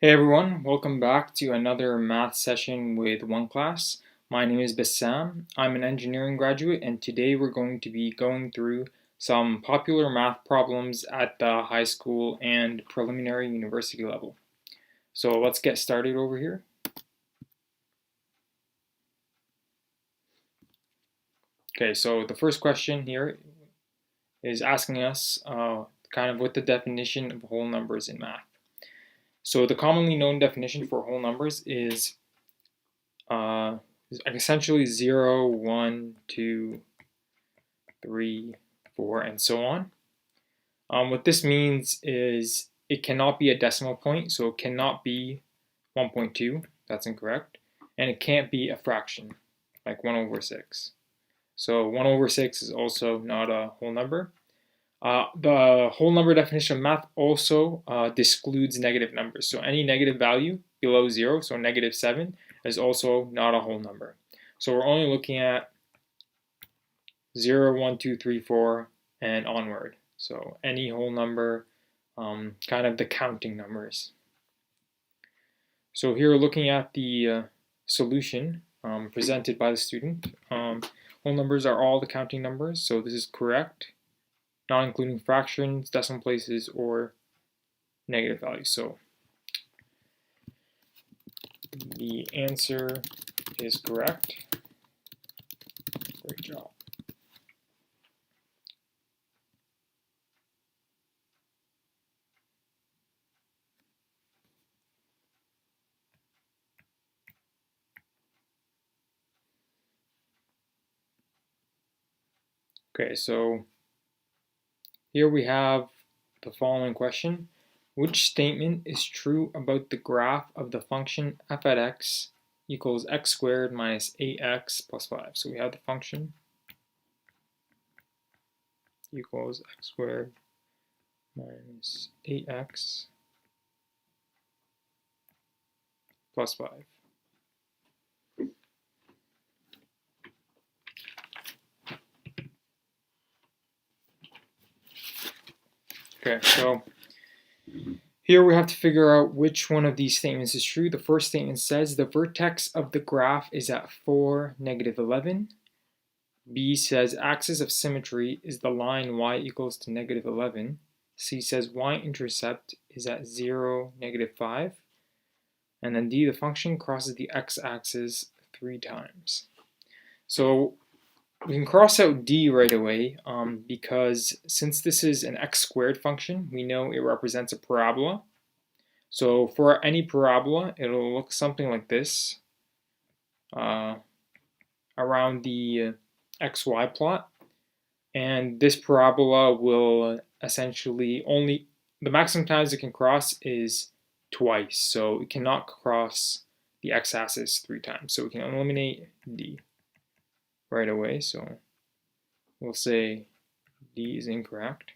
Hey everyone, welcome back to another math session with OneClass. My name is Bassam. I'm an engineering graduate and today we're going to be going through some popular math problems at the high school and preliminary university level. So let's get started over here. Okay, so the first question here is asking us kind of what the definition of whole numbers in math. So the commonly known definition for whole numbers is essentially 0, 1, 2, 3, 4, and so on. What this means is it cannot be a decimal point, so it cannot be 1.2, that's incorrect, and it can't be a fraction, like 1 over 6. So 1 over 6 is also not a whole number. The whole number definition of math also excludes negative numbers. So any negative value below 0, so negative 7, is also not a whole number. So we're only looking at 0, 1, 2, 3, 4, and onward. So any whole number, kind of the counting numbers. So here we're looking at the solution presented by the student. Whole numbers are all the counting numbers, so this is correct, not including fractions, decimal places, or negative values. So the answer is correct. Great job. Okay, so here we have the following question. Which statement is true about the graph of the function f at x equals x squared minus 8x plus 5? So we have the function equals x squared minus 8x plus 5. Okay, so here we have to figure out which one of these statements is true. The first statement says the vertex of the graph is at 4, negative 11. B says axis of symmetry is the line y equals to negative 11. C says y-intercept is at 0, negative 5. And then D, the function crosses the x-axis 3 times. So we can cross out D right away because since this is an x squared function, we know it represents a parabola. So for any parabola, it'll look something like this around the xy plot. And this parabola will essentially only, the maximum times it can cross is twice. So it cannot cross the x-axis 3 times. So we can eliminate D right away. So we'll say D is incorrect.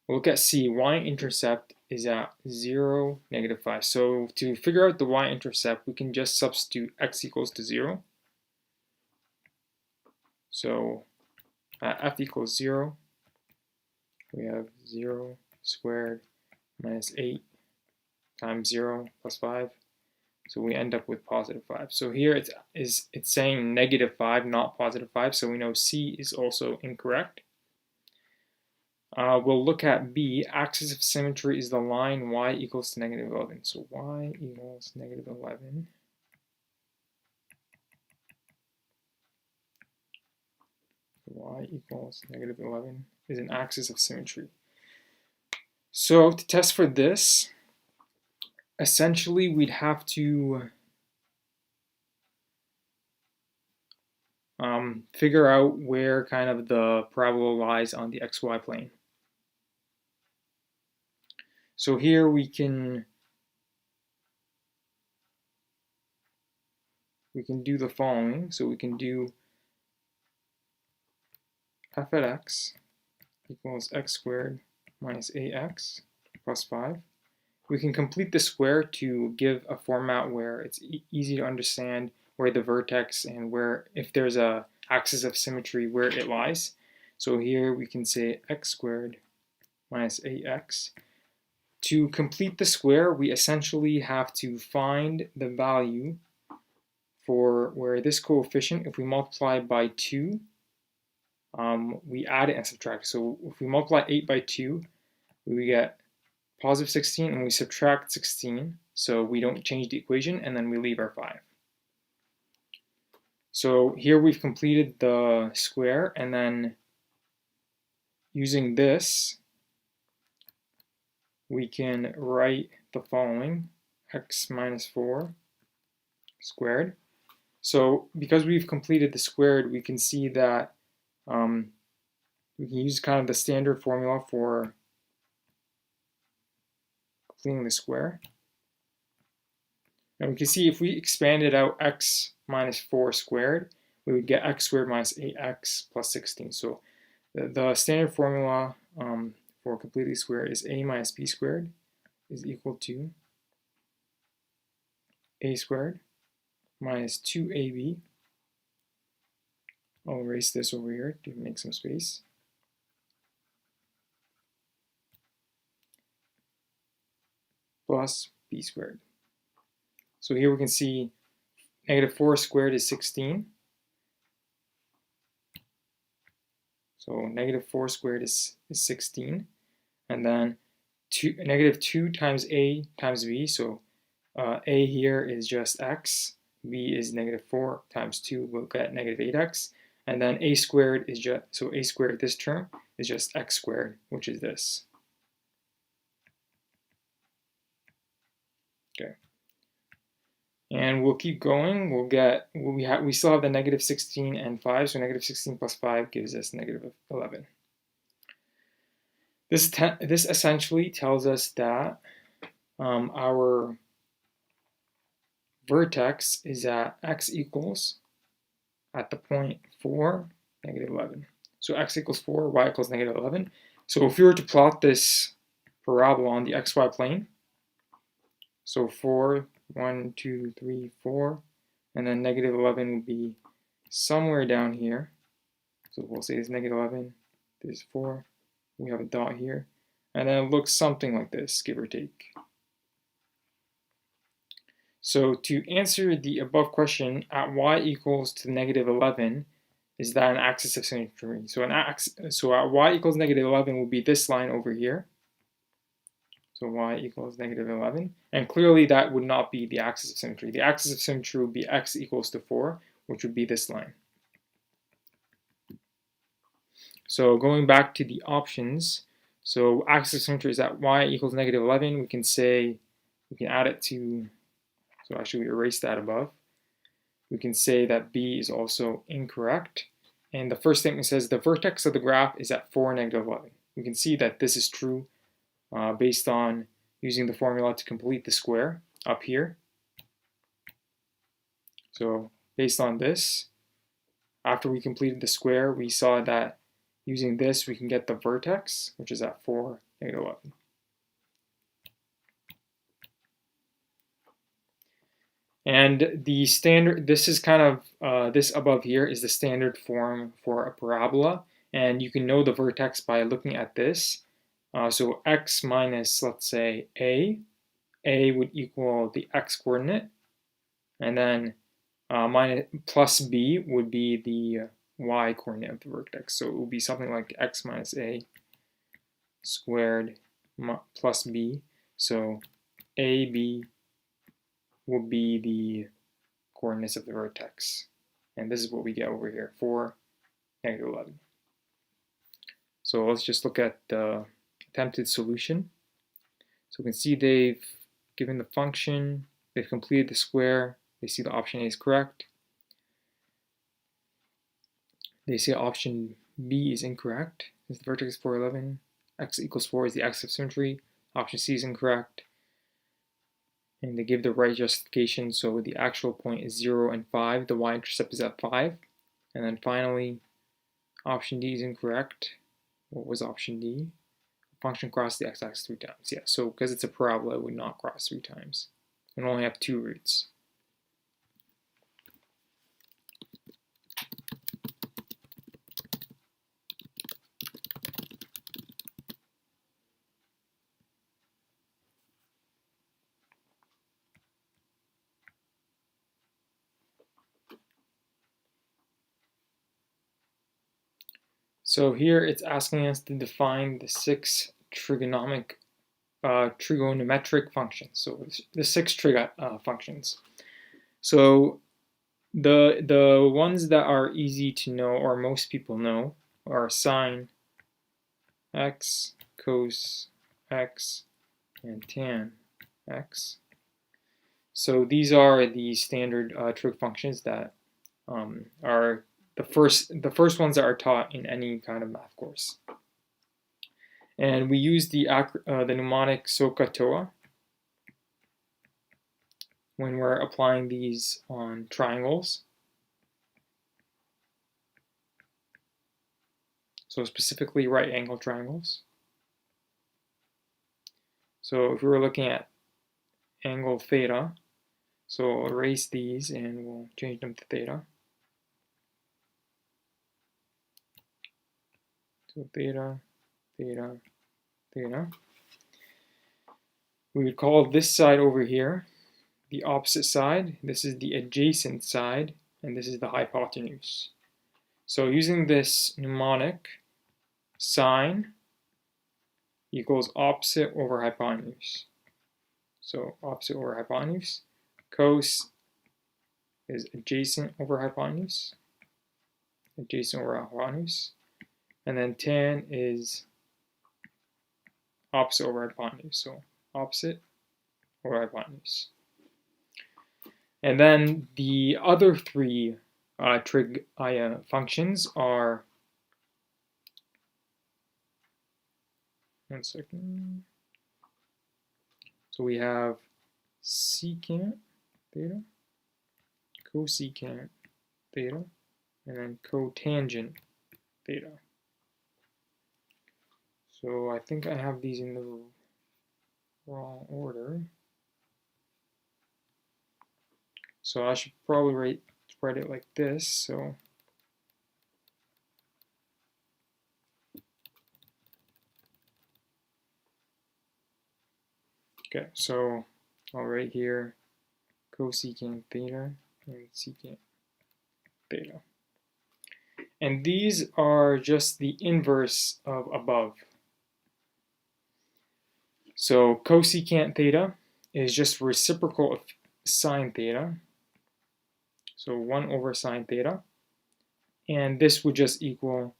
We'll look at C. Y-intercept is at 0, negative 5. So to figure out the y-intercept, we can just substitute x equals to 0. So at f equals 0, we have 0 squared minus 8 times 0 plus 5. So we end up with positive 5. So here it's saying negative 5, not positive 5. So we know C is also incorrect. We'll look at B. Axis of symmetry is the line y equals to negative 11. So y equals negative 11. Y equals negative 11 is an axis of symmetry. So to test for this, essentially we'd have to figure out where kind of the parabola lies on the xy plane. So here we can do the following. So we can do f at x equals x squared minus 8x plus 5. We can complete the square to give a format where it's easy to understand where the vertex and where, if there's a axis of symmetry, where it lies. So here we can say x squared minus 8x. To complete the square, we essentially have to find the value for where this coefficient, if we multiply by 2, we add it and subtract. So if we multiply 8 by 2, we get positive 16, and we subtract 16, so we don't change the equation, and then we leave our 5. So here we've completed the square, and then using this, we can write the following: x minus 4 squared. So because we've completed the squared, we can see that we can use kind of the standard formula for completing the square. And we can see if we expanded out x minus 4 squared, we would get x squared minus 8x plus 16. So the standard formula for completely squared is a minus b squared is equal to a squared minus 2ab. I'll erase this over here to make some space. Plus b squared. So here we can see negative 4 squared is 16. So negative 4 squared is 16. And then negative 2 times a times b. So a here is just x. B is negative 4 times 2. We'll get negative 8x. And then a squared is just, so a squared, this term, is just x squared, which is this. Okay. And we'll keep going. We'll get, we still have the negative 16 and 5, so negative 16 plus 5 gives us negative 11. This essentially tells us that our vertex is at x equals at the point 4, negative 11. So x equals 4, y equals negative 11. So if we were to plot this parabola on the xy plane, so 4, 1, 2, 3, 4, and then negative 11 would be somewhere down here. So we'll say it's negative 11, this is 4, we have a dot here, and then it looks something like this, give or take. So to answer the above question, at y equals to negative 11, is that an axis of symmetry? So at y equals negative 11 will be this line over here. So y equals negative 11. And clearly that would not be the axis of symmetry. The axis of symmetry would be x equals to 4, which would be this line. So going back to the options, so axis of symmetry is at y equals negative 11. We can say, we can add it to, so actually we erase that above. We can say that b is also incorrect. And the first statement says the vertex of the graph is at 4, negative 11. We can see that this is true based on using the formula to complete the square up here. So based on this, after we completed the square, we saw that using this we can get the vertex, which is at 4, negative 11. And the standard, this is kind of, this above here is the standard form for a parabola. And you can know the vertex by looking at this. So x minus, let's say, a would equal the x coordinate. And then minus plus b would be the y coordinate of the vertex. So it will be something like x minus a squared plus b. So ab will be the coordinates of the vertex. And this is what we get over here, 4, negative 11. So let's just look at the attempted solution. So we can see they've given the function, they've completed the square, they see the option A is correct. They say option B is incorrect, as the vertex is 4, 11. X equals 4 is the axis of symmetry. Option C is incorrect. And they give the right justification, so the actual point is 0 and 5. The y-intercept is at 5. And then finally, option D is incorrect. What was option D? Function crossed the x-axis 3 times. Yeah, so because it's a parabola, it would not cross 3 times. It would only have 2 roots. So here it's asking us to define the 6 trigonometric functions. So the 6 trig functions. So the ones that are easy to know, or most people know, are sine x, cos x, and tan x. So these are the standard trig functions that are the first ones that are taught in any kind of math course. And we use the mnemonic SOHCAHTOA when we're applying these on triangles. So specifically right angle triangles. So if we were looking at angle theta, so we'll erase these and we'll change them to theta. So theta, theta, theta. We would call this side over here the opposite side. This is the adjacent side, and this is the hypotenuse. So using this mnemonic, sine equals opposite over hypotenuse. So opposite over hypotenuse. Cos is adjacent over hypotenuse. Adjacent over hypotenuse. And then tan is opposite over hypotenuse. So opposite over hypotenuse. And then the other 3 trig functions are, one second. So we have secant theta, cosecant theta, and then cotangent theta. So I think I have these in the wrong order. So I should probably write it like this. So okay, so I'll write here cosecant theta and secant theta. And these are just the inverse of above. So cosecant theta is just reciprocal of sine theta. So 1 over sine theta. And this would just equal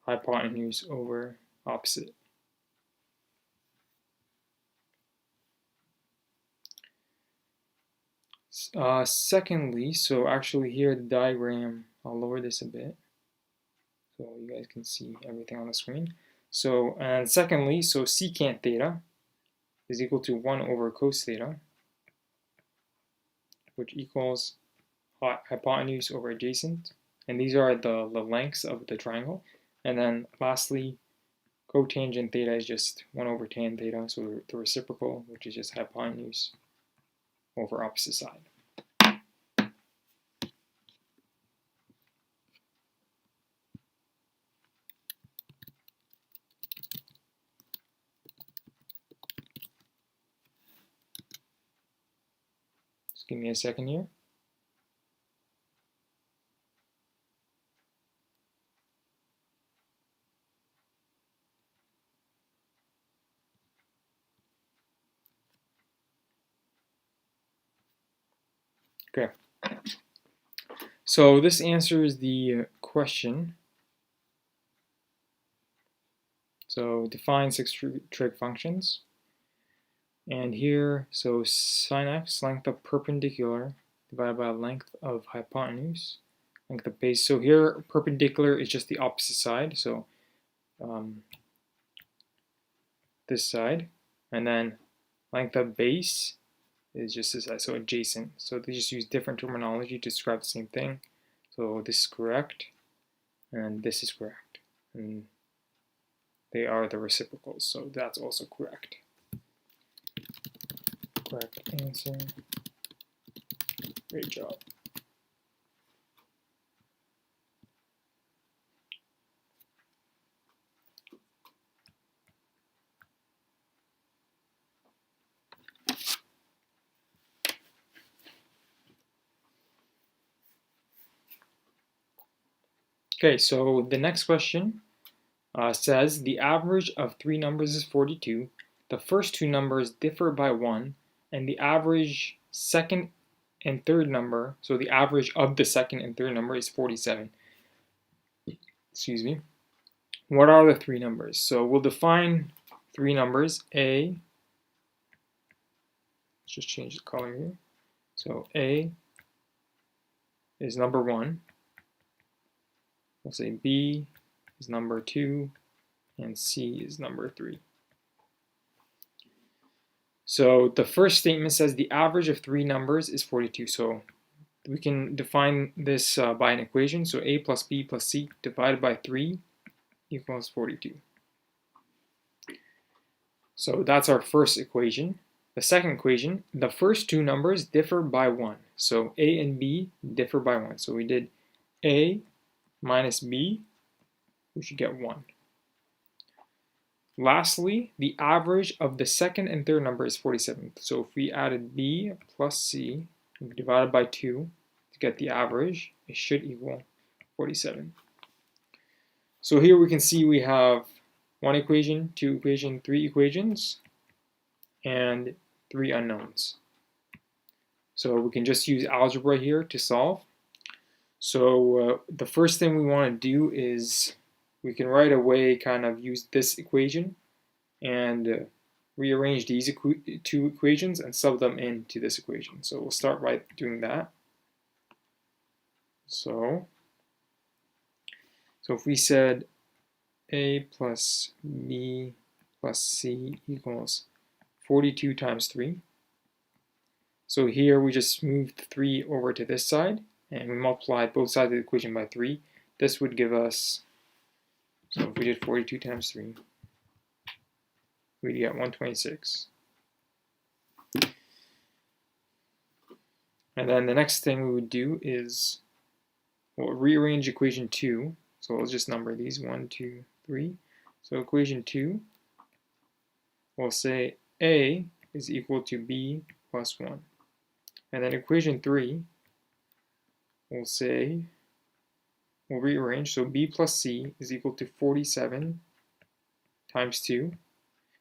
hypotenuse over opposite. Secondly, so actually here the diagram, I'll lower this a bit so you guys can see everything on the screen. So, and secondly, so secant theta is equal to 1 over cos theta, which equals hypotenuse over adjacent. And these are the lengths of the triangle. And then lastly, cotangent theta is just 1 over tan theta, so the reciprocal, which is just hypotenuse over opposite side. Just give me a second here. Okay, so this answers the question. So define 6 trig functions. And here, so sine x, length of perpendicular, divided by length of hypotenuse, length of base. So here, perpendicular is just the opposite side, so this side. And then length of base is just this side, so adjacent. So they just use different terminology to describe the same thing. So this is correct, and this is correct. And they are the reciprocals, so that's also correct. Correct answer. Great job. Okay, so the next question says the average of three numbers is 42. The first two numbers differ by 1, and the average second and third number, so the average of the second and third number is 47. Excuse me. What are the three numbers? So we'll define three numbers. A, let's just change the color here. So A is number 1. We'll say B is number 2, and C is number 3. So the first statement says the average of three numbers is 42. So we can define this by an equation. So A plus B plus C divided by 3 equals 42. So that's our first equation. The second equation, the first two numbers differ by 1. So A and B differ by 1. So we did A minus B, we should get 1. Lastly, the average of the second and third number is 47. So if we added B plus C and we divided by 2 to get the average, it should equal 47. So here we can see we have one equation, two equations, three equations, and three unknowns. So we can just use algebra here to solve. So the first thing we want to do is we can right away kind of use this equation and rearrange these two equations and sub them into this equation. So we'll start by doing that. So if we said A plus B plus C equals 42 times 3. So here we just moved 3 over to this side and we multiplied both sides of the equation by 3. This would give us, so if we did 42 times 3, we'd get 126. And then the next thing we would do is we'll rearrange equation 2. So we'll just number these 1, 2, 3. So equation 2, we'll say A is equal to B plus 1. And then equation 3, we'll say, we'll rearrange, so B plus C is equal to 47 times 2.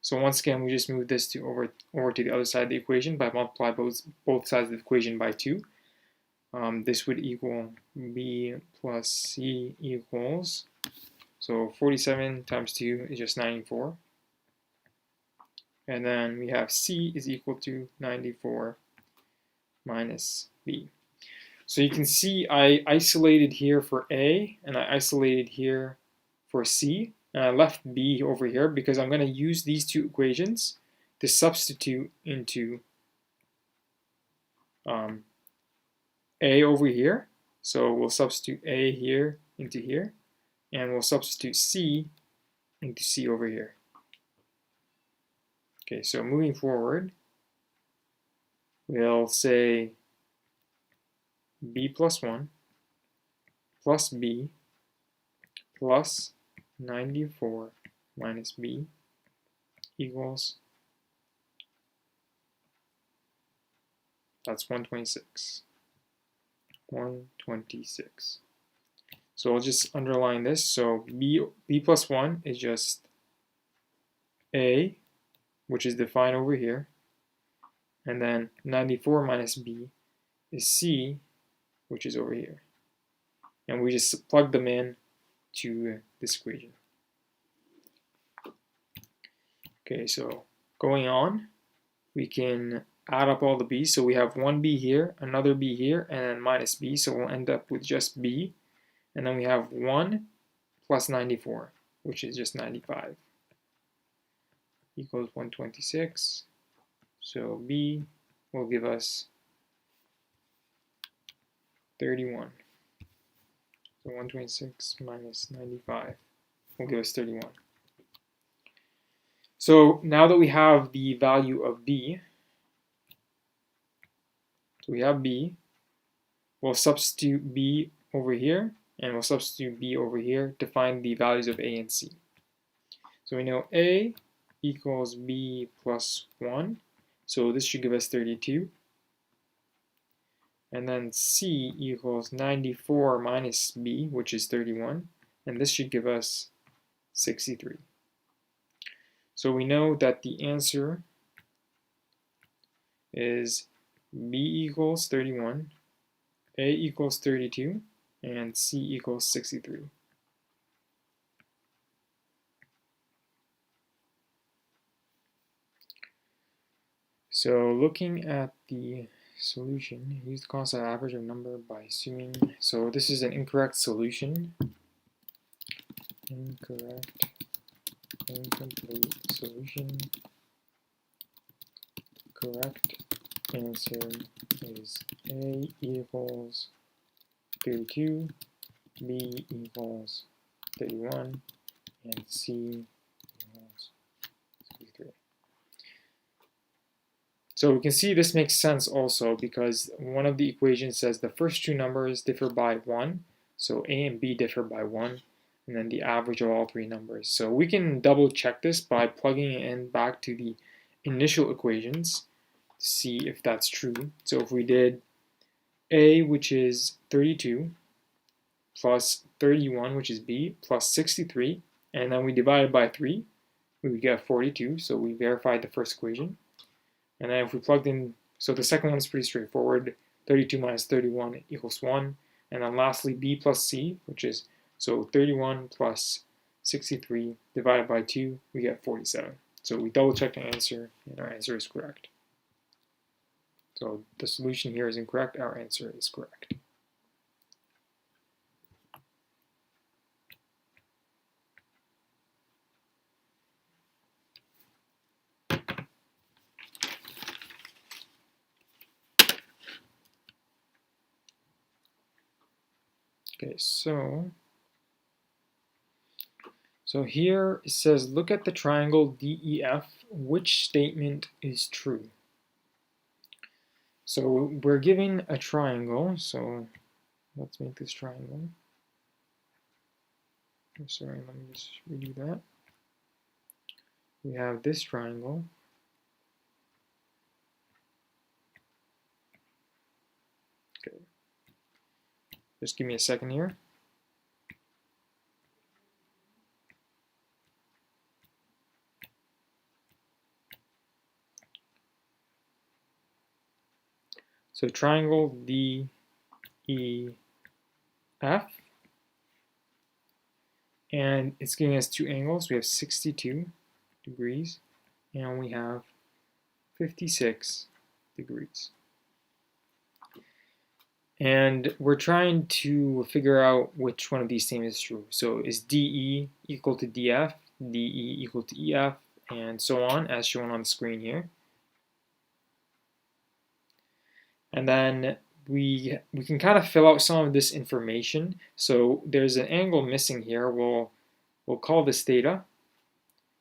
So once again, we just move this to over to the other side of the equation by multiply both sides of the equation by 2. This would equal B plus C equals, so 47 times 2 is just 94. And then we have C is equal to 94 minus B. So you can see I isolated here for A and I isolated here for C. And I left B over here because I'm going to use these two equations to substitute into A over here. So we'll substitute A here into here, and we'll substitute C into C over here. Okay, so moving forward, we'll say B plus 1 plus B plus 94 minus B equals, that's 126. 126. So I'll just underline this. So B plus 1 is just A, which is defined over here. And then 94 minus B is C, which is over here. And we just plug them in to this equation. Okay, so going on, we can add up all the b's. So we have one b here, another b here, and then minus b. So we'll end up with just b. And then we have 1 plus 94, which is just 95, equals 126. So b will give us 31. So 126 minus 95 will give us 31. So now that we have the value of b, so we have b, we'll substitute b over here, and we'll substitute b over here to find the values of a and c. So we know a equals b plus 1, so this should give us 32. And then c equals 94 minus b, which is 31, and this should give us 63. So we know that the answer is B equals 31, A equals 32, and C equals 63. So looking at the solution, use the constant average of number by assuming, so this is an incorrect solution. Incorrect, incomplete solution. Correct answer is A equals 32, B equals 31, and C equals 63. So we can see this makes sense also because one of the equations says the first two numbers differ by 1, so A and B differ by 1, and then the average of all three numbers. So we can double check this by plugging it in back to the initial equations to see if that's true. So if we did A, which is 32, plus 31, which is B, plus 63, and then we divide by 3, we would get 42, so we verified the first equation. And then if we plugged in, so the second one is pretty straightforward, 32 minus 31 equals 1. And then lastly, B plus C, which is, so 31 plus 63 divided by 2, we get 47. So we double check the answer, and our answer is correct. So the solution here is incorrect, our answer is correct. Okay, so here it says, look at the triangle DEF, which statement is true? So we're given a triangle, so let's make this triangle. Oh, sorry, let me just redo that. We have this triangle. Okay. Just give me a second here. So triangle DEF, and it's giving us two angles. We have 62 degrees, and we have 56 degrees. And we're trying to figure out which one of these statements is true. So is DE equal to DF, DE equal to EF, and so on, as shown on the screen here. And then we can kind of fill out some of this information. So there's an angle missing here. We'll call this theta.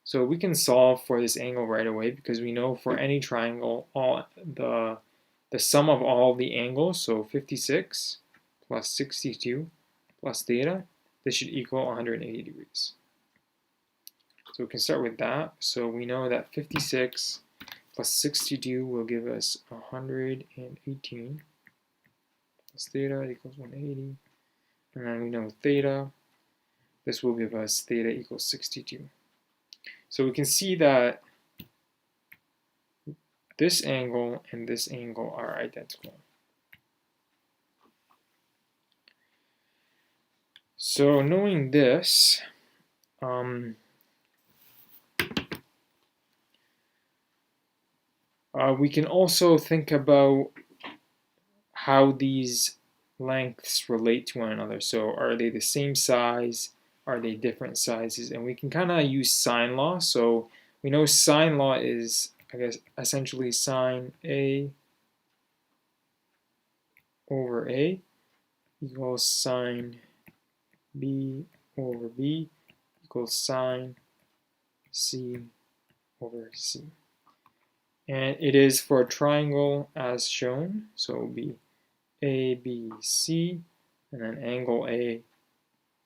So we can solve for this angle right away because we know for any triangle, all the sum of all the angles, so 56 plus 62 plus theta, this should equal 180 degrees. So we can start with that. So we know that 56 plus 62 will give us 118 plus theta equals 180. And then we know theta, this will give us theta equals 62. So we can see that this angle and this angle are identical. So knowing this, we can also think about how these lengths relate to one another. So are they the same size? Are they different sizes? And we can kind of use sine law. So we know sine law is, I guess, essentially sine A over A equals sine B over B equals sine C over C. And it is for a triangle as shown, so it will be A, B, C, and then angle A,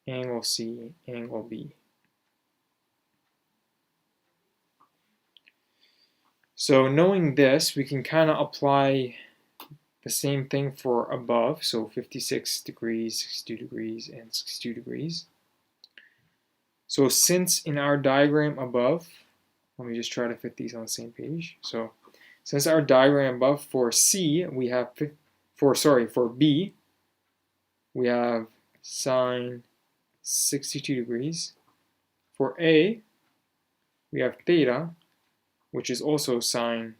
angle C, angle B. So knowing this, we can kind of apply the same thing for above, so 56 degrees, 62 degrees, and 62 degrees. So since in our diagram above, let me just try to fit these on the same page. So since our diagram above for C, we have, for B, we have sine 62 degrees. For A, we have theta, which is also sine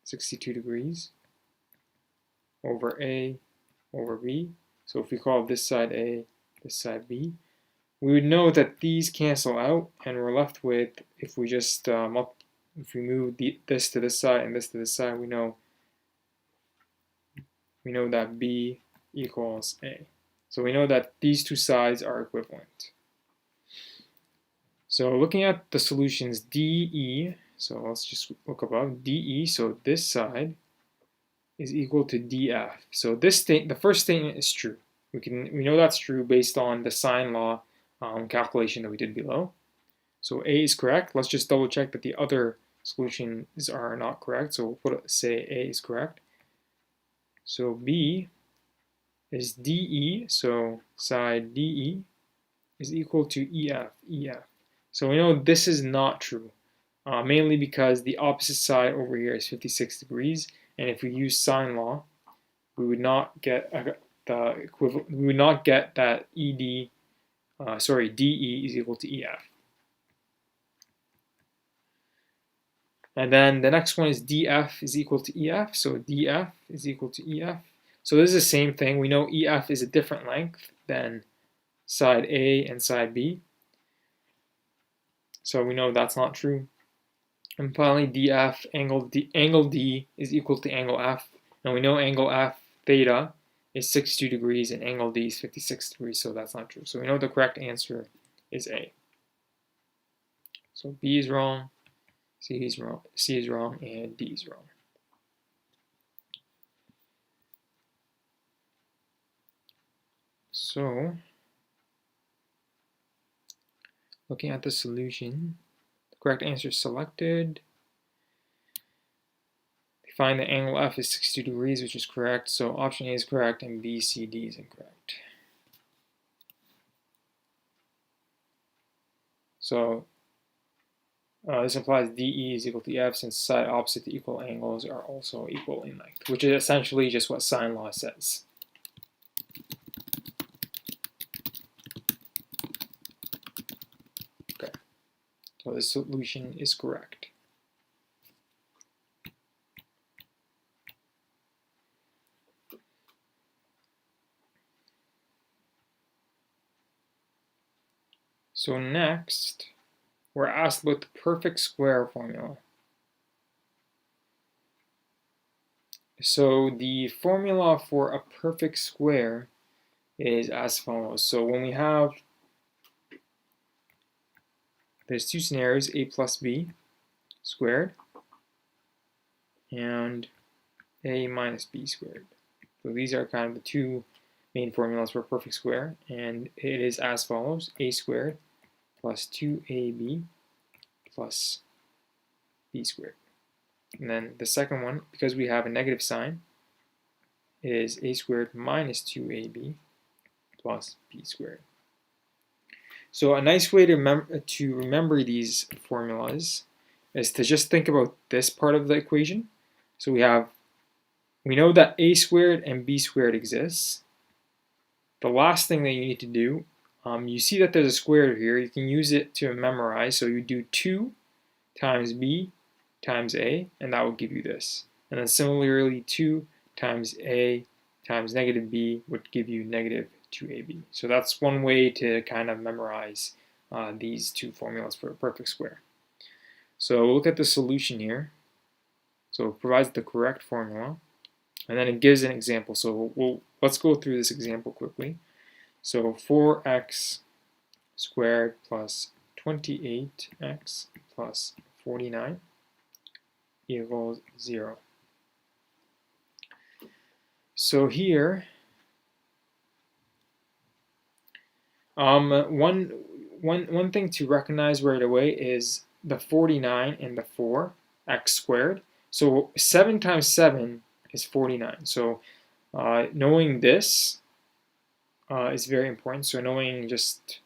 62 degrees over A over B. So if we call this side A, this side B, we would know that these cancel out, and we're left with, if we just if we move this to this side and this to this side, we know that B equals A. So we know that these two sides are equivalent. So looking at the solutions DE, so let's just look above DE. So this side is equal to DF. So the first statement is true. We know that's true based on the sine law calculation that we did below. So A is correct. Let's just double check that the other solutions are not correct. So we'll say A is correct. So B is DE. So side DE is equal to EF. So we know this is not true, mainly because the opposite side over here is 56 degrees, and if we use sine law, we would not get the equivalent. We would not get that DE is equal to EF. And then the next one is DF is equal to EF. So DF is equal to EF. So this is the same thing. We know EF is a different length than side A and side B. So we know that's not true. And finally, DF, angle D is equal to angle F. And we know angle F, theta, is 62 degrees, and angle D is 56 degrees, so that's not true. So we know the correct answer is A. So B is wrong, C is wrong, and D is wrong. So, looking at the solution, the correct answer is selected. We find that angle F is 62 degrees, which is correct. So option A is correct, and B, C, D is incorrect. So this implies DE is equal to EF, since side opposite to equal angles are also equal in length, which is essentially just what sine law says. Okay, so the solution is correct. So next, we're asked about the perfect square formula. So the formula for a perfect square is as follows. So when we have, there's two scenarios, A plus B squared and A minus B squared. So these are kind of the two main formulas for a perfect square, and it is as follows: A squared plus 2AB plus B squared. And then the second one, because we have a negative sign, is A squared minus 2AB plus B squared. So a nice way to remember these formulas is to just think about this part of the equation. So we know that A squared and B squared exists. The last thing that you need to do, you see that there's a square here. You can use it to memorize. So you do 2 times B times A, and that will give you this. And then similarly, 2 times A times negative B would give you negative 2AB. So that's one way to kind of memorize these two formulas for a perfect square. So we'll look at the solution here. So it provides the correct formula, and then it gives an example. So let's go through this example quickly. So 4x squared plus 28x plus 49 equals 0. So here, one thing to recognize right away is the 49 and the 4x squared. So 7 times 7 is 49. So knowing this is very important. So knowing just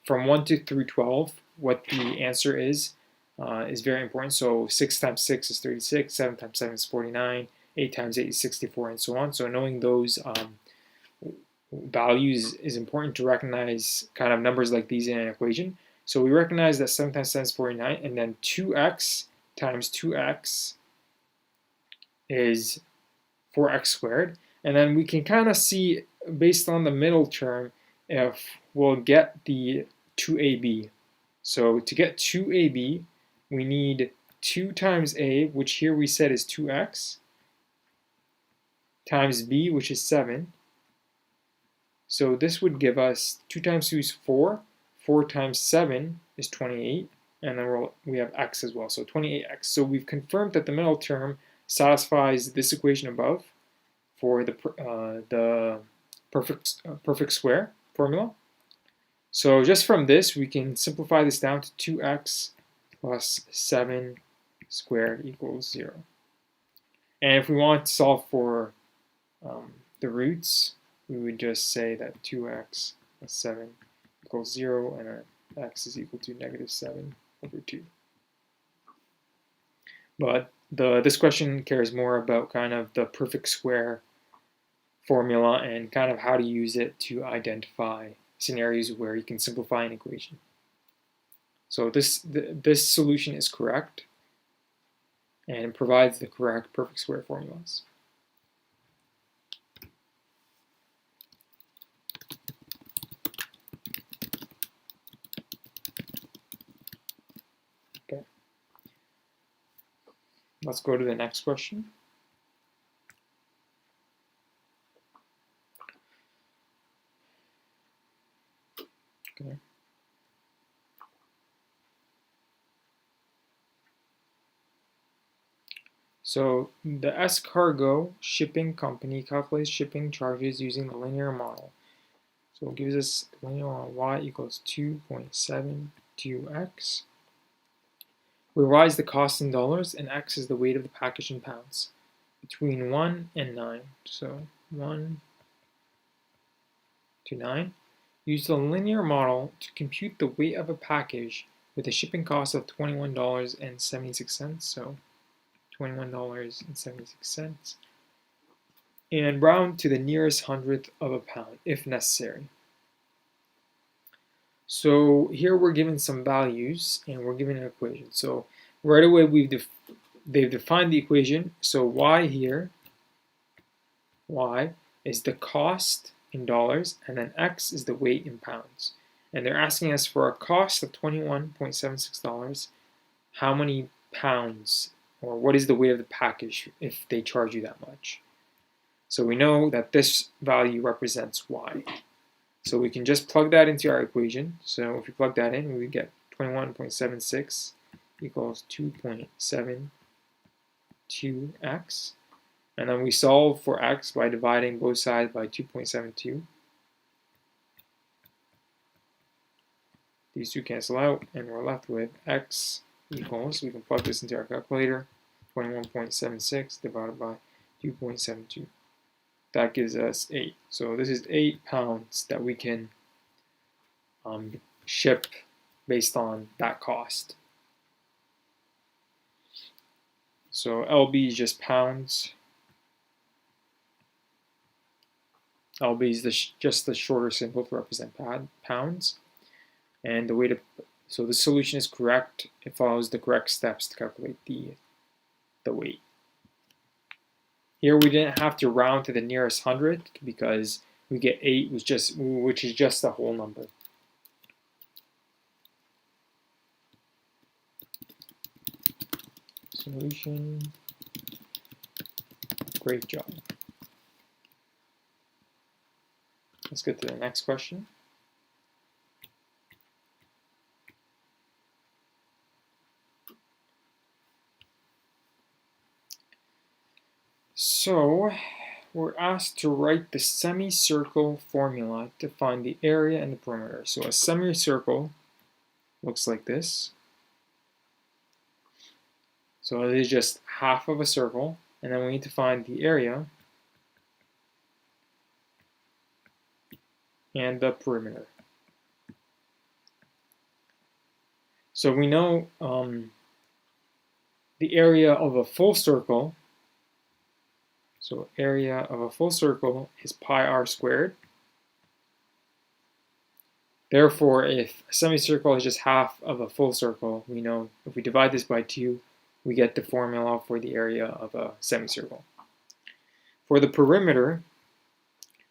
from 1 to through 12, what the answer is very important. So 6 times 6 is 36, 7 times 7 is 49, 8 times 8 is 64, and so on. So knowing those values is important to recognize kind of numbers like these in an equation. So we recognize that 7 times 7 is 49, and then 2x times 2x is 4x squared. And then we can kind of see, based on the middle term, if we'll get the 2ab. So to get 2ab, we need 2 times a, which here we said is 2x, times b, which is 7. So this would give us 2 times 2 is 4, 4 times 7 is 28, and then we have x as well, so 28x. So we've confirmed that the middle term satisfies this equation above for the perfect square formula. So just from this, we can simplify this down to 2x plus 7 squared equals 0. And if we want to solve for the roots, we would just say that 2x plus 7 equals 0, and x is equal to negative 7 over 2. But this question cares more about kind of the perfect square formula and kind of how to use it to identify scenarios where you can simplify an equation. So this solution is correct and provides the correct perfect square formulas. Okay. Let's go to the next question. Okay. So the Cargo shipping company calculates shipping charges using the linear model. So it gives us the linear model y equals 2.72x. We revise the cost in dollars, and x is the weight of the package in pounds, between 1 and 9. So 1 to 9. Use the linear model to compute the weight of a package with a shipping cost of $21.76. So $21.76. And round to the nearest hundredth of a pound if necessary. So here we're given some values and we're given an equation. So right away they've defined the equation. So y here, y is the cost in dollars, and then x is the weight in pounds. And they're asking us for a cost of $21.76, how many pounds, or what is the weight of the package if they charge you that much. So we know that this value represents y. So we can just plug that into our equation. So if we plug that in, we would get 21.76 equals 2.72x. And then we solve for x by dividing both sides by 2.72. These two cancel out, and we're left with x equals, we can plug this into our calculator, 21.76 divided by 2.72. That gives us 8. So this is 8 pounds that we can ship based on that cost. So LB is just pounds. LB is just the shorter symbol to represent pounds. And the way to, so the solution is correct. It follows the correct steps to calculate the weight. Here we didn't have to round to the nearest hundredth because we get 8, which is just a whole number. Solution. Great job. Let's get to the next question. So we're asked to write the semicircle formula to find the area and the perimeter. So a semicircle looks like this. So it is just half of a circle, and then we need to find the area and the perimeter. So we know the area of a full circle. So area of a full circle is pi r squared. Therefore, if a semicircle is just half of a full circle, we know if we divide this by 2, we get the formula for the area of a semicircle. For the perimeter,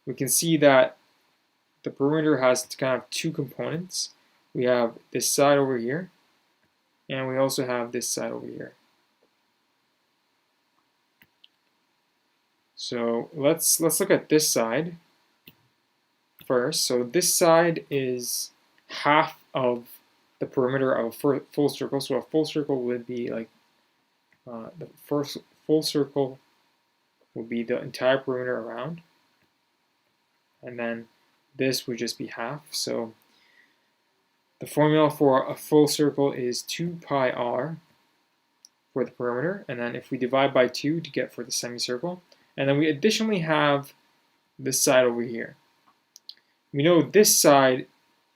we can see that the perimeter has kind of 2 components. We have this side over here, and we also have this side over here. So let's look at this side first. So this side is half of the perimeter of a full circle. So a full circle would be like the first full circle would be the entire perimeter around, and then this would just be half. So the formula for a full circle is 2 pi r for the perimeter, and then if we divide by 2 to get for the semicircle, and then we additionally have this side over here. We know this side,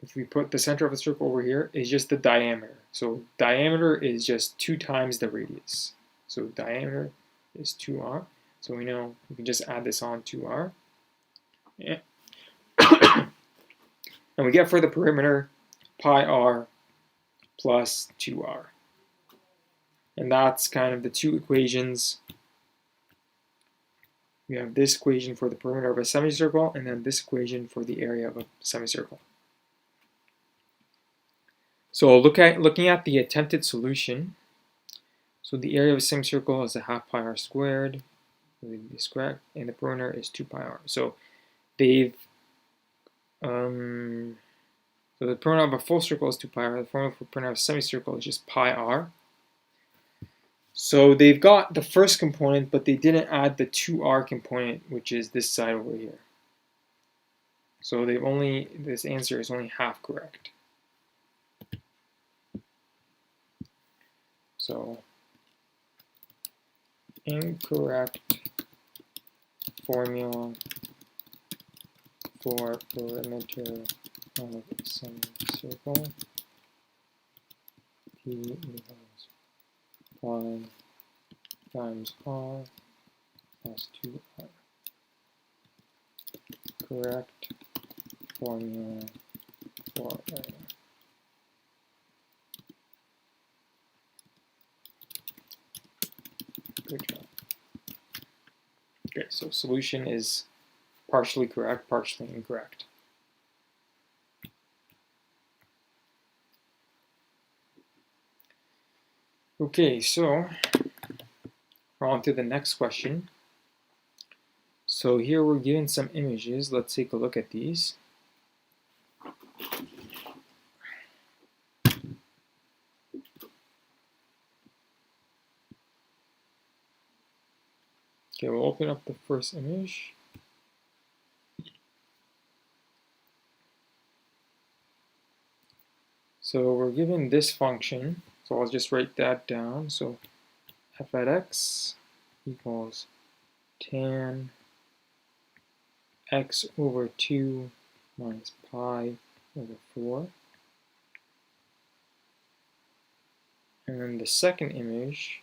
if we put the center of the circle over here, is just the diameter. So diameter is just 2 times the radius. So diameter is 2r. So we know we can just add this on 2r. Yeah. And we get for the perimeter pi r plus 2r. And that's kind of the 2 equations. We have this equation for the perimeter of a semicircle, and then this equation for the area of a semicircle. So looking at the attempted solution. So the area of a semicircle is a half pi r squared. This correct, and the perimeter is 2 pi r. So they've so the perimeter of a full circle is 2 pi r. The formula for perimeter of a semicircle is just pi r. So they've got the first component, but they didn't add the 2r component, which is this side over here. So this answer is only half correct. So incorrect formula for perimeter of a semicircle. P equals pi times r plus 2r. Correct formula for area. Good job. Okay, so solution is partially correct, partially incorrect. Okay, so we're on to the next question. So here we're given some images. Let's take a look at these. Okay, we'll open up the first image. So we're given this function. So I'll just write that down. So f at x equals tan x over 2 minus pi over 4. And then the second image,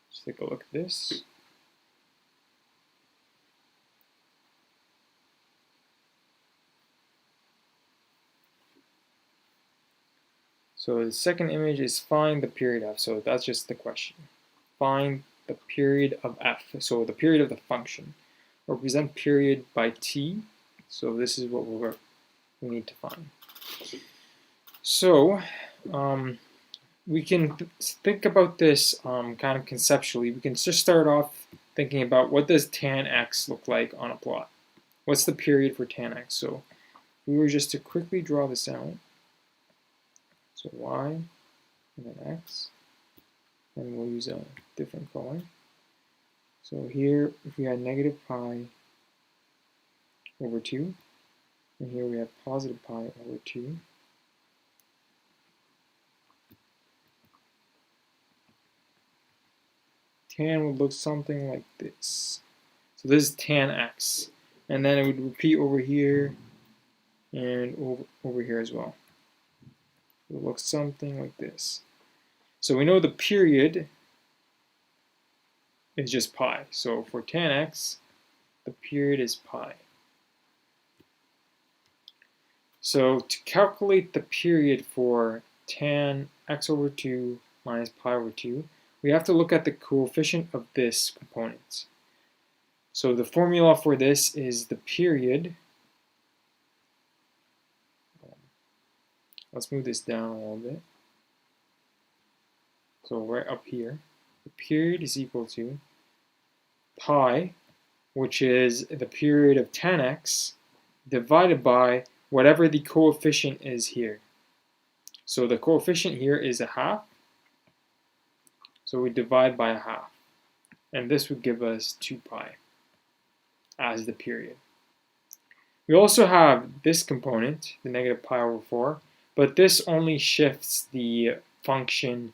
let's take a look at this. So the second image is find the period f. So that's just the question. Find the period of f. So the period of the function. Represent period by t. So this is what we need to find. So we can think about this kind of conceptually. We can just start off thinking about what does tan x look like on a plot. What's the period for tan x? So if we were just to quickly draw this out. So y and then x, and we'll use a different color. So here, if we had negative pi over 2, and here we have positive pi over 2, tan would look something like this. So this is tan x, and then it would repeat over here and over here as well. It looks something like this. So we know the period is just pi. So for tan x, the period is pi. So to calculate the period for tan x over 2 minus pi over 2, we have to look at the coefficient of this component. So the formula for this is the period. Let's move this down a little bit. So right up here, the period is equal to pi, which is the period of tan x, divided by whatever the coefficient is here. So the coefficient here is a half. So we divide by a half. And this would give us 2 pi as the period. We also have this component, the negative pi over 4, but this only shifts the function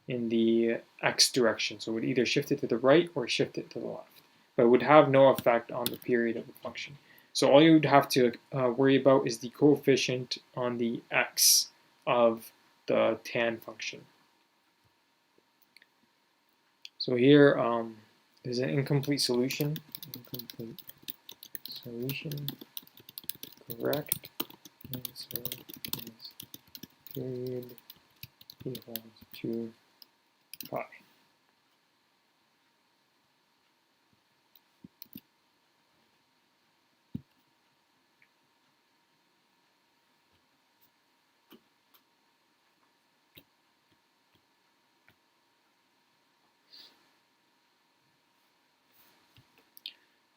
in the x direction. So it would either shift it to the right or shift it to the left, but it would have no effect on the period of the function. So all you would have to worry about is the coefficient on the x of the tan function. So here there's an incomplete solution. Incomplete solution. Correct answer is period equals 2 pi.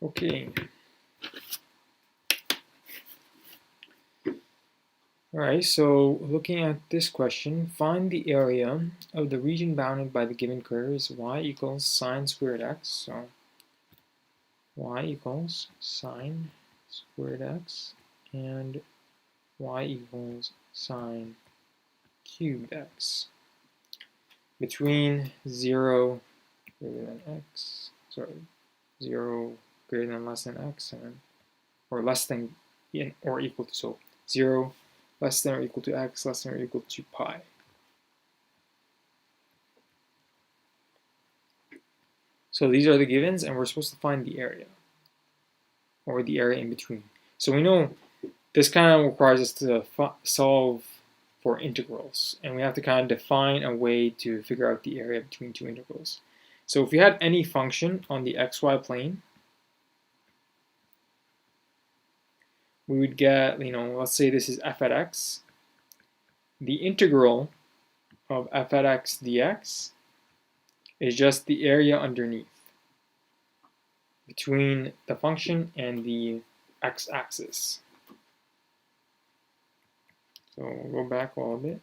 Okay. Alright, so looking at this question, find the area of the region bounded by the given curves y equals sine squared x. So y equals sine squared x and y equals sine cubed x between 0 greater than x, 0 greater than less than x, and or less than or equal to, so 0 less than or equal to x, less than or equal to pi. So these are the givens, and we're supposed to find the area, or the area in between. So we know this kind of requires us to solve for integrals, and we have to kind of define a way to figure out the area between two integrals. So if we had any function on the xy plane, we would get, let's say this is f at x. The integral of f at x dx is just the area underneath between the function and the x-axis. So we'll go back a little bit.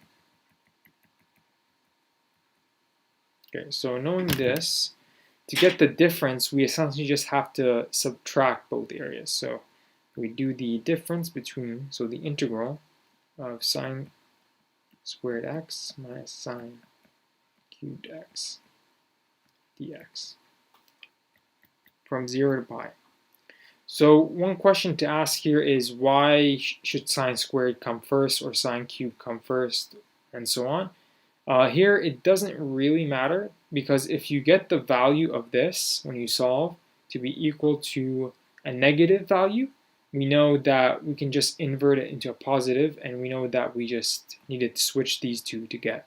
Okay, so knowing this, to get the difference, we essentially just have to subtract both areas. So we do the difference between, so the integral of sine squared x minus sine cubed x dx from 0 to pi. So one question to ask here is, why should sine squared come first or sine cubed come first, and so on. Here it doesn't really matter, because if you get the value of this when you solve to be equal to a negative value, we know that we can just invert it into a positive, and we know that we just needed to switch these two to get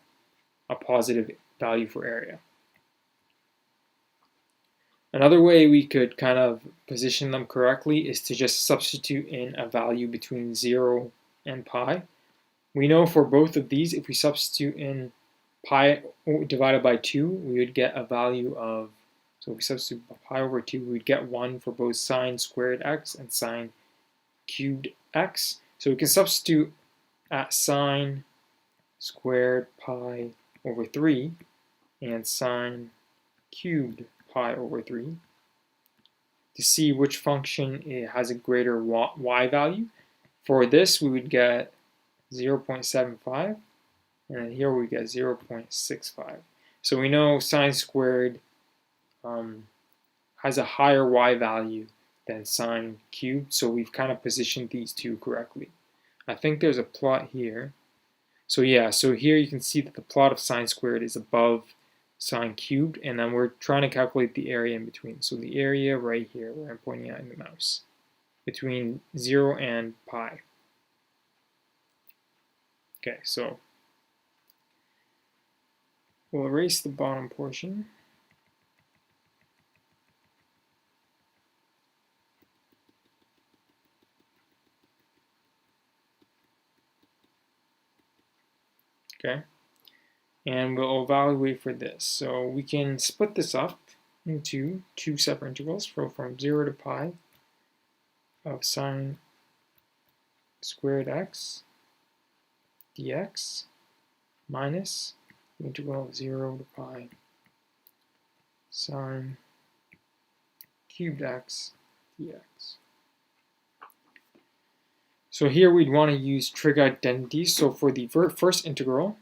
a positive value for area. Another way we could kind of position them correctly is to just substitute in a value between 0 and pi. We know for both of these, if we substitute in pi divided by 2, we would get a value of, so if we substitute pi over 2, we would get 1 for both sine squared x and sine cubed x. So we can substitute at sine squared pi over 3 and sine cubed pi over 3 to see which function has a greater y value. For this, we would get 0.75, and then here we get 0.65. So we know sine squared has a higher y value than sine cubed, so we've kind of positioned these two correctly. I think there's a plot here. So yeah, so here you can see that the plot of sine squared is above sine cubed, and then we're trying to calculate the area in between. So the area right here, where I'm pointing at in the mouse, between 0 and pi. Okay, so we'll erase the bottom portion. Okay, and we'll evaluate for this. So we can split this up into two separate integrals from 0 to pi of sine squared x dx minus the integral of 0 to pi sine cubed x dx. So here we'd want to use trig identities. So for the first integral,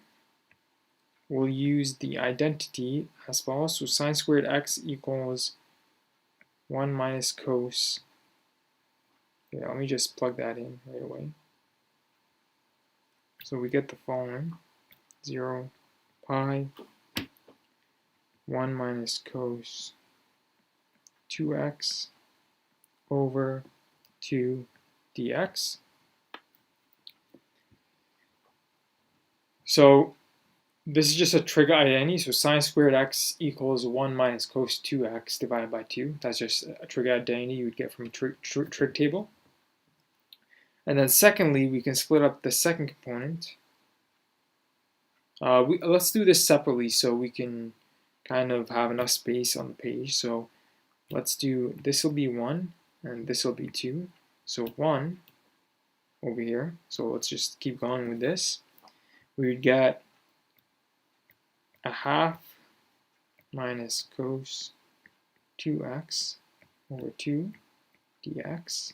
we'll use the identity as follows. So sine squared x equals 1 minus cos. Yeah, let me just plug that in right away. So we get the following: 0 pi 1 minus cos 2x over 2 dx. So this is just a trig identity, so sine squared x equals 1 minus cos 2x divided by 2. That's just a trig identity you would get from a trig table. And then secondly, we can split up the second component. Let's do this separately so we can kind of have enough space on the page. So let's do, this will be 1 and this will be 2. So 1 over here. So let's just keep going with this. We would get a half minus cos 2x over 2 dx,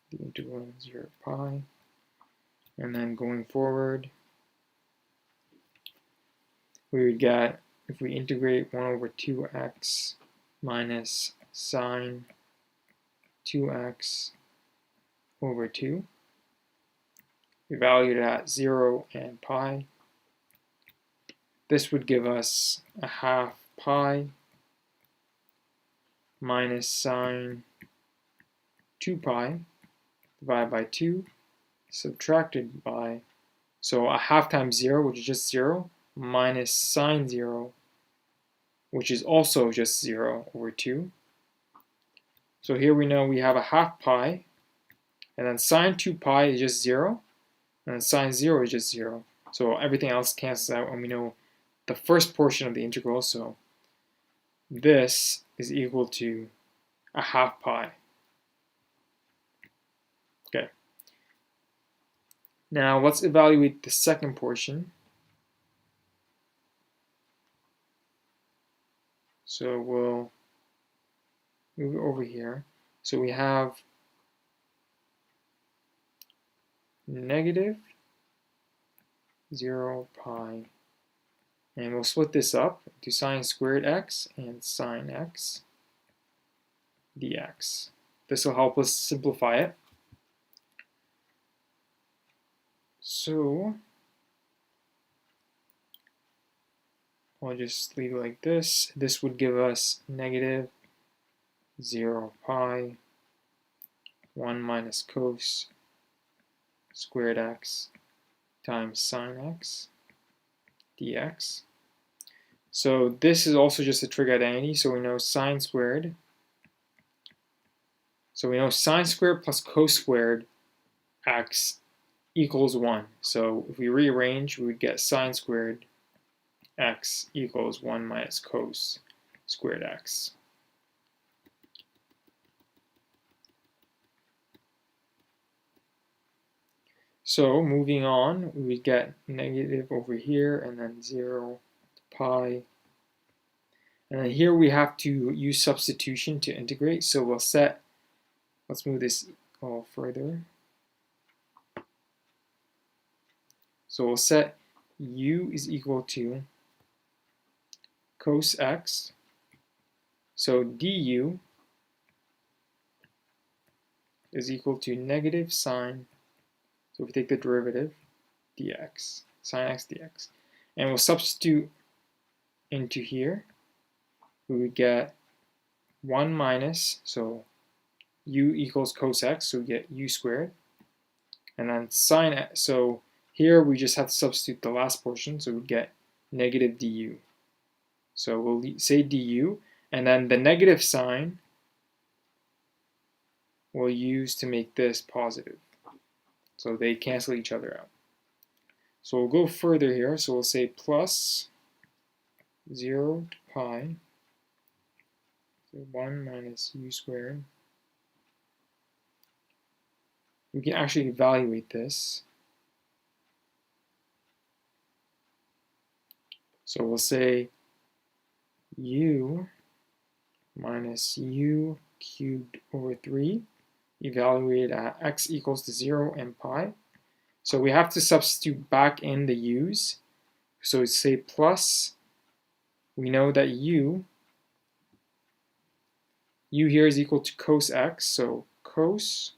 the integral of 0 to pi, and then going forward, we would get, if we integrate 1 over 2x minus sine 2x over 2, we value it at 0 and pi. This would give us a half pi minus sine 2 pi divided by 2 subtracted by, so a half times 0, which is just 0, minus sine 0, which is also just 0 over 2. So here we know we have a half pi, and then sine 2 pi is just 0, and then sine 0 is just 0. So everything else cancels out, and we know the first portion of the integral, so this is equal to a half pi. Okay. Now let's evaluate the second portion. So we'll move it over here. So we have negative 0 pi, and we'll split this up to sine squared x and sine x dx. This will help us simplify it. So I'll just leave it like this. This would give us negative 0 pi 1 minus cos squared x times sine x dx. So this is also just a trig identity, so we know sine squared. So we know sine squared plus cos squared x equals 1. So if we rearrange, we would get sine squared x equals 1 minus cos squared x. So moving on, we get negative over here, and then 0 to pi. And then here we have to use substitution to integrate. So we'll set, let's move this a little further. So we'll set u is equal to cos x. So du is equal to negative sine, so if we take the derivative, dx. sine x dx. And we'll substitute into here. We would get 1 minus, so u equals cos x, so we get u squared. And then sine x, so here we just have to substitute the last portion, so we get negative du. So we'll say du, and then the negative sign we'll use to make this positive. So they cancel each other out. So we'll go further here, so we'll say plus 0 to pi, so 1 minus u squared. We can actually evaluate this. So we'll say u minus u cubed over 3, evaluated at x equals to 0 and pi. So we have to substitute back in the u's. So we say plus, we know that u here is equal to cos x, so cos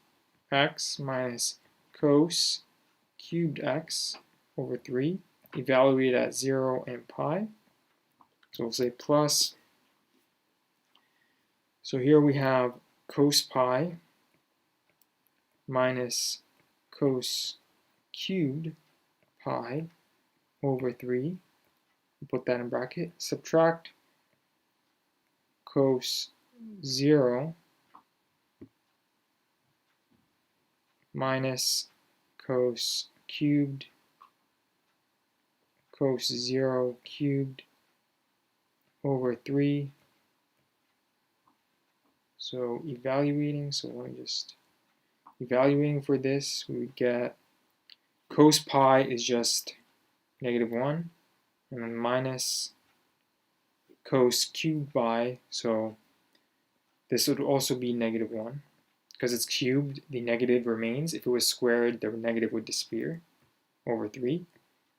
x minus cos cubed x over 3, evaluated at 0 and pi. So we'll say plus, so here we have cos pi minus cos cubed pi over 3, put that in bracket, subtract cos 0 minus cos cubed, cos 0 cubed over 3. So evaluating, so let me just, evaluating for this, we would get cos pi is just negative 1, and then minus cos cubed pi, so this would also be negative 1. Because it's cubed, the negative remains. If it was squared, the negative would disappear over 3.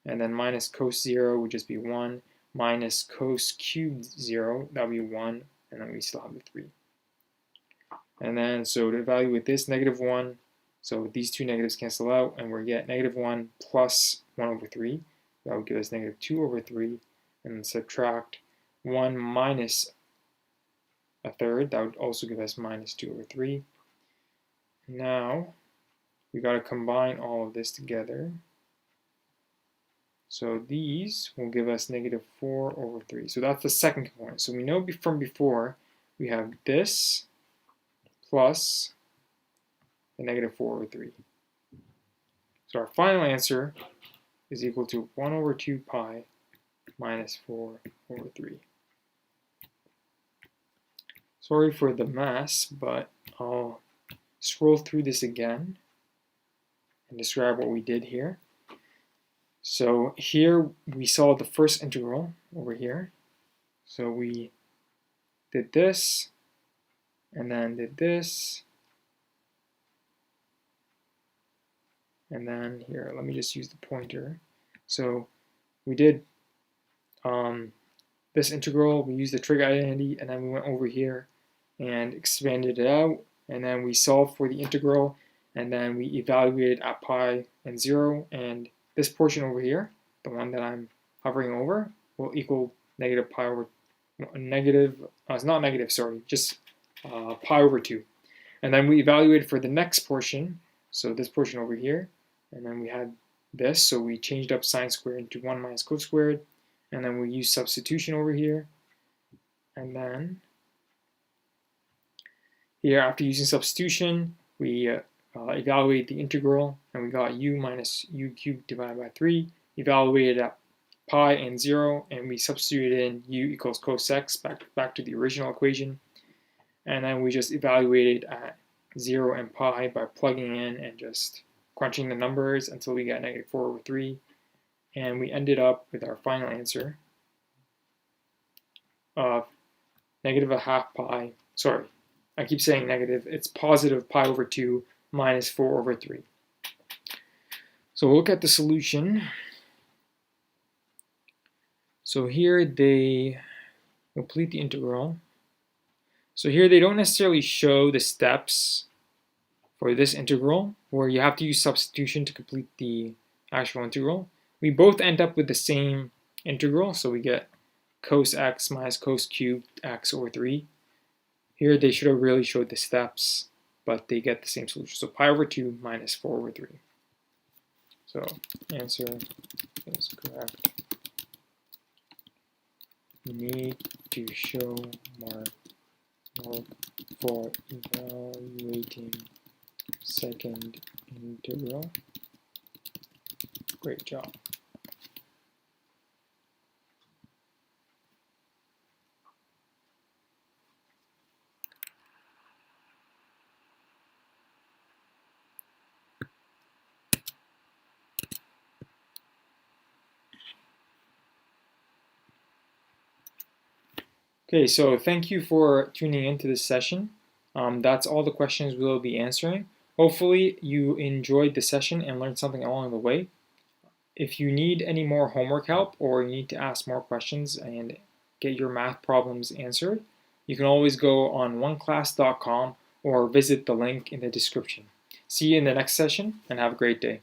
And then minus cos 0 would just be 1, minus cos cubed 0, that would be 1, and then we still have the 3. And then, so to evaluate this, negative 1, so these two negatives cancel out, and we get negative 1 plus 1 over 3. That would give us negative 2 over 3, and then subtract 1 minus a third, that would also give us minus 2 over 3. Now, we got to combine all of this together. So these will give us negative 4 over 3. So that's the second component. So we know from before, we have this plus the negative 4 over 3. So our final answer is equal to 1 over 2 pi minus 4 over 3. Sorry for the mess, but I'll scroll through this again and describe what we did here. So here we saw the first integral over here. So we did this, and then did this, and then here, let me just use the pointer. So we did this integral, we used the trig identity, and then we went over here and expanded it out, and then we solved for the integral, and then we evaluated at pi and 0, and this portion over here, the one that I'm hovering over, will equal negative pi over, it's not negative, sorry, just pi over 2. And then we evaluated for the next portion, so this portion over here, and then we had this, so we changed up sine squared into 1 minus cos squared, and then we used substitution over here, and then here, after using substitution, we evaluated the integral, and we got u minus u cubed divided by 3, evaluated at pi and 0, and we substituted in u equals cos x back to the original equation, and then we just evaluated at 0 and pi by plugging in and just crunching the numbers until we got negative 4 over 3, and we ended up with our final answer of negative a half pi, sorry, I keep saying negative, it's positive pi over 2 minus 4 over 3. So we'll look at the solution. So here they complete the integral. So here they don't necessarily show the steps for this integral, where you have to use substitution to complete the actual integral. We both end up with the same integral, so we get cos x minus cos cubed x over 3. Here they should have really showed the steps, but they get the same solution. So pi over 2 minus 4 over 3. So answer is correct. You need to show more work for evaluating second integral. Great job. Okay, so thank you for tuning into this session. That's all the questions we'll be answering. Hopefully you enjoyed the session and learned something along the way. If you need any more homework help or you need to ask more questions and get your math problems answered, you can always go on oneclass.com or visit the link in the description. See you in the next session and have a great day.